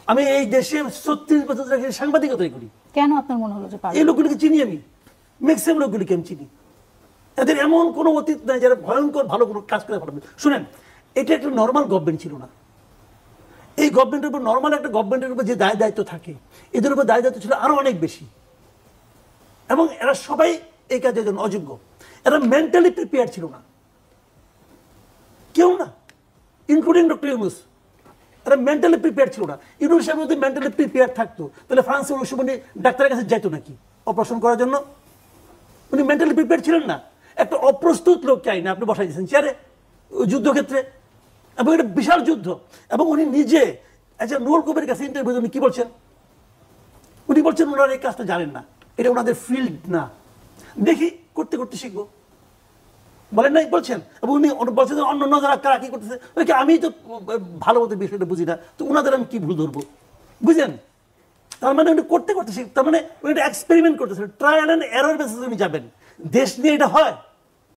আমি এই দেশে 36 বছর ধরে সাংবাদিকতাই করি। কেন আপনার মনে হলো যে এই লোকগুলিকে চিনি আমি, ম্যাক্সিমাম লোকগুলিকে আমি চিনি। এদের এমন কোনো অতীত নাই যারা ভয়ঙ্কর ভালো কোনো কাজ করে পারবে। শুনেন, এটা একটা নর্মাল গভর্নমেন্ট ছিল না। এই গভর্নমেন্টের উপর, নর্মাল একটা গভর্নমেন্টের উপর যে দায় দায়িত্ব থাকে, এদের উপর দায় দায়িত্ব ছিল আরো অনেক বেশি। এবং এরা সবাই এই কাজের জন্য অযোগ্য। এরা মেন্টালি প্রিপেয়ার ছিল না, কেউ না, ইনক্লুডিং ডক্টর ইউনূস। এরা মেন্টালি প্রিপেয়ার ছিল না। ইউনূস সাহেব যদি মেন্টালি প্রিপেয়ার থাকতো তাহলে ফ্রান্সের ওই সময় ডাক্তারের কাছে যাইতো নাকি অপারেশন করার জন্য? উনি মেন্টালি প্রিপেয়ার ছিলেন না। একটা অপ্রস্তুত লোককে আইনে আপনি বসাই দিয়েছেন চেয়ারে যুদ্ধক্ষেত্রে, এবং এটা বিশাল যুদ্ধ। এবং উনি নিজে আচ্ছা, নুরুল কবির কাছে ইন্টারভিউ উনি কি বলছেন? উনি বলছেন ওনারা এই কাজটা জানেন না, এটা ওনাদের ফিল্ড না, দেখি করতে করতে শিখবো, বলেন নাই বলছেন। এবং উনি বলছেন অন্য অন্য যারা কারা কি করতেছে, আমি তো ভালো মতো বিষয়টা বুঝি না, তো ওনাদের আমি কি ভুল ধরবো? বুঝলেন? তার মানে উনি করতে করতে শিখ, তার মানে উনি একটা এক্সপেরিমেন্ট করতেছেন, ট্রায়াল অ্যান্ড এরর বেসিসে উনি যাবেন। দেশ নিয়ে এটা হয়।